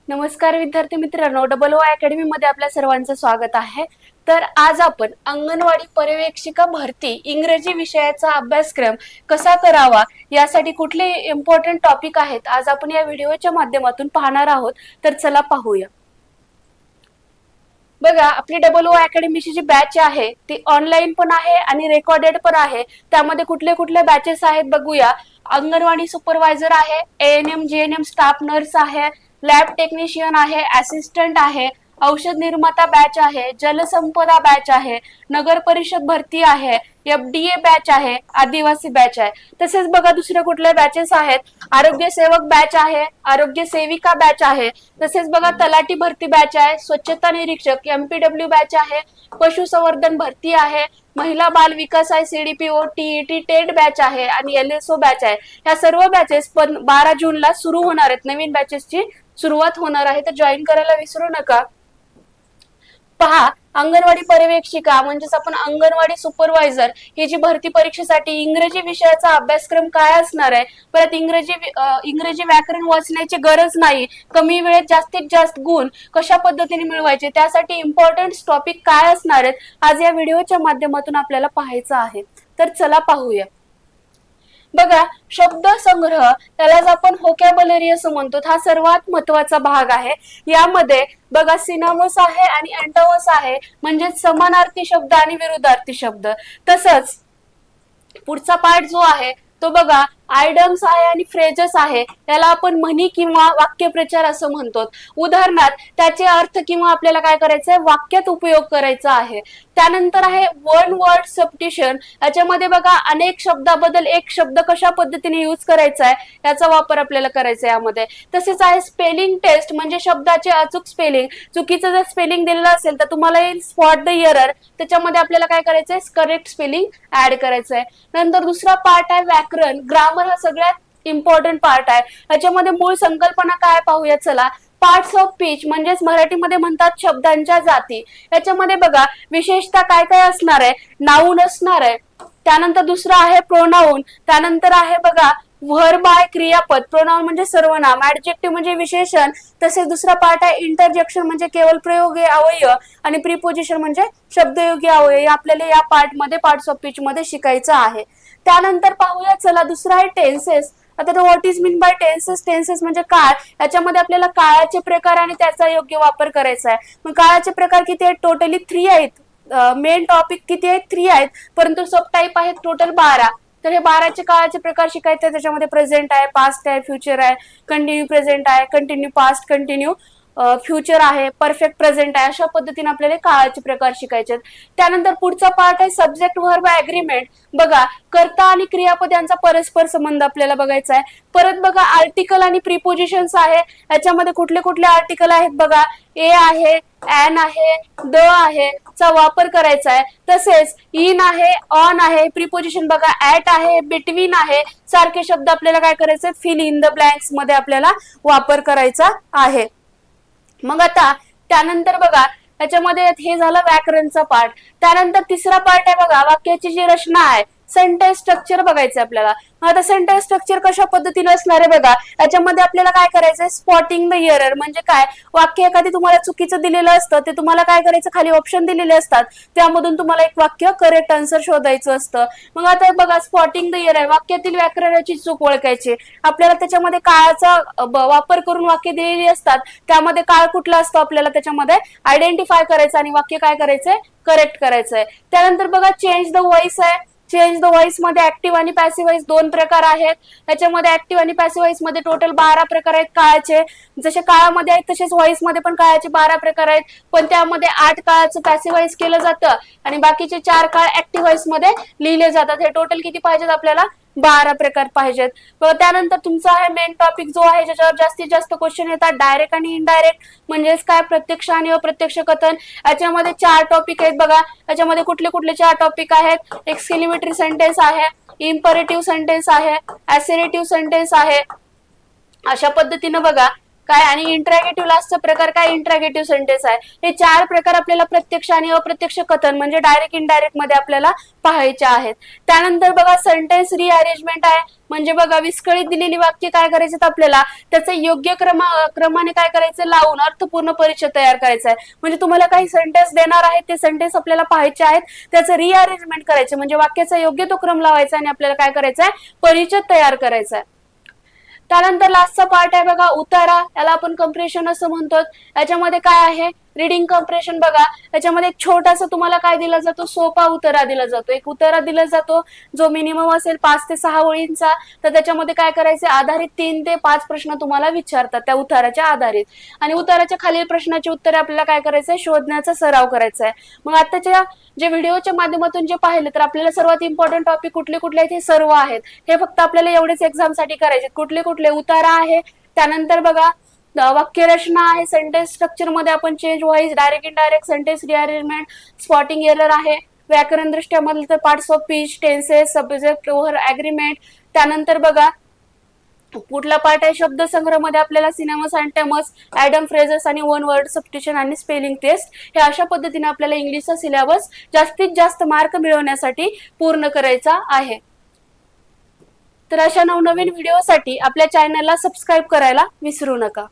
नमस्कार विद्यार्थी मित्रांनो, डबल ओ अकॅडमी मध्ये आपल्या सर्वांचं स्वागत आहे। तर आज आपण अंगणवाडी पर्यवेक्षिका भरती इंग्रजी विषयाचा अभ्यासक्रम कसा करावा यासाठी कुठले इम्पॉर्टंट टॉपिक आहेत आज आपण या व्हिडिओच्या माध्यमातून पाहणार आहोत। तर चला पाहूया। बघा, आपली डबल ओ अकॅडमीची जी बॅच आहे ती ऑनलाईन पण आहे आणि रेकॉर्डेड पण आहे। त्यामध्ये कुठले कुठले बॅचेस आहेत बघूया। अंगणवाडी सुपरवायझर आहे, एएनएम जीएनएम स्टाफ नर्स आहे, लॅब टेक्निशियन आहे, असिस्टंट आहे, औषध निर्माता बॅच आहे, जलसंपदा बॅच आहे, नगर परिषद भरती आहे, एफडीए बॅच आहे, आदिवासी बॅच आहे। तसेच बघा दुसरे कुठले बॅचेस आहेत, आरोग्य सेवक बॅच आहे, आरोग्य सेविका बॅच आहे, तसेच बघा तलाठी भरती बॅच आहे, स्वच्छता निरीक्षक एमपीडब्ल्यू बॅच आहे, पशुसंवर्धन भरती आहे, महिला बाल विकास आहे, सीडीपीओ टीईटी टेट बॅच आहे आणि एलएसओ बॅच आहे। या सर्व बॅचेस पण 12 जूनला सुरू होणार आहेत। नवीन बॅचेसची सुरुवात होणार आहे, तर जॉईन करायला विसरू नका। पहा, अंगणवाडी पर्यवेक्षिका म्हणजेच आपण अंगणवाडी सुपरवायझर ही जी भरती परीक्षेसाठी इंग्रजी विषयाचा अभ्यासक्रम काय असणार आहे। परत इंग्रजी व्याकरण वाचण्याची गरज नाही, कमी वेळेत जास्तीत जास्त गुण कशा पद्धतीने मिळवायचे त्यासाठी इम्पॉर्टंट टॉपिक काय असणार आहेत आज या व्हिडिओच्या माध्यमातून आपल्याला पाहायचं आहे। तर चला पाहूया। बघा, शब्द संग्रह त्यालाच आपण व्होकॅब्युलरी असं म्हणतो, हा सर्वात महत्वाचा भाग आहे। यामध्ये बघा सिनॉनिम्स आहे आणि अँटोनिम्स आहे, म्हणजे समानार्थी शब्द आणि विरुद्धार्थी शब्द। तसंच पुढचा पार्ट जो आहे तो बघा आयडम्स आहे आणि फ्रेजेस आहे, याला आपण म्हणी किंवा वाक्यप्रचार असं म्हणतो। उदाहरणार्थ त्याचे अर्थ किंवा आपल्याला काय करायचंय वाक्यात उपयोग करायचा आहे। त्यानंतर आहे वन वर्ड सबस्टिट्यूशन, याच्यामध्ये बघा अनेक शब्दाबद्दल एक शब्द कशा पद्धतीने यूज करायचा आहे याचा वापर आपल्याला करायचा आहे यामध्ये। तसेच आहे स्पेलिंग टेस्ट, म्हणजे शब्दाचे अचूक स्पेलिंग, चुकीचं जर स्पेलिंग दिलेलं असेल तर तुम्हाला येईल स्पॉट द एरर, त्याच्यामध्ये आपल्याला काय करायचंय करेक्ट स्पेलिंग ऍड करायचंय। नंतर दुसरा पार्ट आहे व्याकरण, ग्रामर हा सगळ्यात इम्पॉर्टंट पार्ट आहे। याच्यामध्ये मूळ संकल्पना काय पाहूया चला। पार्ट्स ऑफ स्पीच म्हणजेच मराठीमध्ये म्हणतात शब्दांच्या जाती। याच्यामध्ये बघा विशेषतः काय काय असणार आहे, नाऊन असणार आहे, त्यानंतर दुसरा आहे प्रोनाऊन, त्यानंतर आहे बघा व्हर्ब आहे क्रियापद, प्रोनाऊन म्हणजे सर्वनाम, ऍडजेक्टिव्ह म्हणजे विशेषण, तसेच दुसरा पार्ट आहे इंटरजेक्शन म्हणजे केवळ प्रयोगी अवयव आणि प्रीपोजिशन म्हणजे शब्दयोगी अवयव। आपल्याला या पार्टमध्ये पार्ट्स ऑफ स्पीच मध्ये शिकायचं आहे। त्यानंतर पाहूया चला दुसरा आहे टेन्सेस। आता तो what is mean by tenses, tenses म्हणजे काळ, याच्यामध्ये आपल्याला काळाचे प्रकार आणि त्याचा योग्य वापर करायचा आहे। मग काळाचे प्रकार किती आहेत, टोटली 3 आहेत। मेन टॉपिक किती आहेत, 3 आहेत, परंतु सब टाइप आहेत टोटल 12। तर हे 12चे काळाचे प्रकार शिकायचे। त्याच्यामध्ये प्रेझेंट आहे, पास्ट आहे, फ्युचर आहे, कंटिन्यू प्रेझेंट आहे, कंटिन्यू पास्ट, कंटिन्यू फ्युचर आहे, परफेक्ट प्रेझेंट आहे, अशा पद्धतीने आपल्याला काळाचे प्रकार शिकायचे। त्यानंतर पुढचा पार्ट आहे सब्जेक्ट वर्ब ऍग्रीमेंट। बघा कर्ता आणि क्रियापद यांचा परस्पर संबंध आपल्याला बघायचा आहे। परत बघा आर्टिकल आणि प्रीपोजिशन्स आहे, याच्यामध्ये कुठले कुठले आर्टिकल आहेत बघा, ए आहे, एन आहे, द आहे चा वापर करायचा आहे। तसेच इन आहे, ऑन आहे, प्रीपोजिशन बघा ऍट आहे, बिटवीन आहे, सारखे शब्द आपल्याला काय करायचे फिल इन द ब्लँक्स मध्ये आपल्याला वापर करायचा आहे। मग आता त्यानंतर बघा त्याच्यामध्ये हे झालं व्याकरणचा पार्ट। त्यानंतर तिसरा पार्ट आहे बघा वाक्याची जी रचना आहे, सेंटेन्स स्ट्रक्चर बघायचं आपल्याला। आता सेंटेन्स स्ट्रक्चर कशा पद्धतीने असणार आहे बघा, याच्यामध्ये आपल्याला काय करायचंय स्पॉटिंग द एरर, म्हणजे काय वाक्य एखादी तुम्हाला चुकीचं दिलेलं असतं ते तुम्हाला काय करायचं खाली ऑप्शन दिलेले असतात, त्यामधून तुम्हाला एक वाक्य करेक्ट आन्सर शोधायचं असतं। मग आता बघा स्पॉटिंग द एरर, वाक्यातील व्याकरणाची चूक ओळखायची। आपल्याला त्याच्यामध्ये काळाचा वापर करून वाक्य दिलेली असतात, त्यामध्ये काळ कुठला असतो आपल्याला त्याच्यामध्ये आयडेंटिफाय करायचं आणि वाक्य काय करायचंय करेक्ट करायचंय। त्यानंतर बघा चेंज द व्हॉइस आहे, चेंज द व्हॉइस मध्ये ऍक्टिव्ह आणि पॅसिव्ह व्हॉइस 2 प्रकार आहेत। त्याच्यामध्ये ऍक्टिव्ह आणि पॅसिव्ह व्हॉइस मध्ये टोटल 12 प्रकार आहेत काळाचे। जसे काळामध्ये आहेत तसेच व्हॉइस मध्ये पण काळाचे 12 प्रकार आहेत, पण त्यामध्ये 8 काळाचं पॅसिव्ह व्हॉइस केलं जातं आणि बाकीचे 4 काळ ऍक्टिव्ह व्हॉइस मध्ये लिहिले जातात। हे टोटल किती पाहिजेत आपल्याला 12 प्रकार पाहिजेत। त्यानंतर तुमचा आहे मेन टॉपिक जो आहे ज्याच्यावर जास्तीत जास्त क्वेश्चन येतात डायरेक्ट आणि इनडायरेक्ट, म्हणजेच काय प्रत्यक्ष आणि अप्रत्यक्ष कथन। याच्यामध्ये 4 टॉपिक आहेत बघा। याच्यामध्ये कुठले कुठले 4 टॉपिक आहेत, एक्सक्लेमेटरी सेंटेन्स आहे, इम्परेटिव्ह सेंटेन्स आहे, असर्टिव्ह सेंटेन्स आहे। अशा पद्धतीने बघा काय आणि इंट्रॅगेटिव्ह लास्टचा प्रकार काय, इंट्रॅगेटिव्ह सेंटेन्स आहे. हे 4 प्रकार आपल्याला प्रत्यक्ष आणि अप्रत्यक्ष कथन म्हणजे डायरेक्ट इनडायरेक्ट मध्ये आपल्याला पाहायचे आहेत. त्यानंतर बघा सेंटेन्स रिअरेंजमेंट आहे, म्हणजे बघा विस्कळीत दिलेली वाक्य काय करायचे आपल्याला त्याचे योग्य क्रमाने काय करायचं लावून अर्थपूर्ण परिचय तयार करायचा आहे. म्हणजे तुम्हाला काही सेंटेन्स देणार आहेत, ते सेंटेन्स आपल्याला पाहायचे आहेत, त्याचं रिअरेंजमेंट करायचे म्हणजे वाक्याचा योग्य तो क्रम लावायचा आणि आपल्याला काय करायचं आहे, परिचय तयार करायचा आहे. त्यानंतर लास्टचा पार्ट आहे बघा उतारा, याला आपण कंप्रेशन असं म्हणतो. याच्यामध्ये काय आहे, रिडिंग कंप्रेशन. बघा याच्यामध्ये एक छोटासा तुम्हाला काय दिला जातो, सोपा उतारा दिला जातो. एक उतारा दिला जातो जो मिनिमम असेल 5 ते 6 ओळींचा. तर त्याच्यामध्ये काय करायचे, आधारित 3 ते 5 प्रश्न तुम्हाला विचारतात त्या उताराच्या आधारित, आणि उताराच्या खालील प्रश्नाची उत्तरे आपल्याला काय करायचंय, शोधण्याचा सराव करायचा आहे. मग आताच्या जे व्हिडिओच्या माध्यमातून जे पाहिले तर आपल्याला सर्वात इम्पॉर्टंट टॉपिक कुठले कुठले आहेत, हे सर्व आहेत. हे फक्त आपल्याला एवढेच एक्झाम साठी करायचे. कुठले कुठले, उतारा आहे, त्यानंतर बघा वाक्यरचना आहे, सेंटेन्स स्ट्रक्चर मध्ये आपण change voice, direct indirect, sentence rearrangement, spotting error आहे, व्याकरण दृष्ट्या मधले तर parts of speech, tenses, subject over agreement. त्यानंतर बघा पुढला पार्ट आहे शब्दसंग्रह मध्ये आपल्याला सिनेमस आणि टेमस, ऍडम फ्रेझर्स आणि वन वर्ड सबस्टिट्यूशन आणि स्पेलिंग टेस्ट. हे अशा पद्धतीने आपल्याला इंग्लिशचा सिलेबस जास्तीत जास्त मार्क मिळवण्यासाठी पूर्ण करायचा आहे. तर अशा नवनवीन व्हिडिओसाठी आपल्या चॅनलला सबस्क्राईब करायला विसरू नका.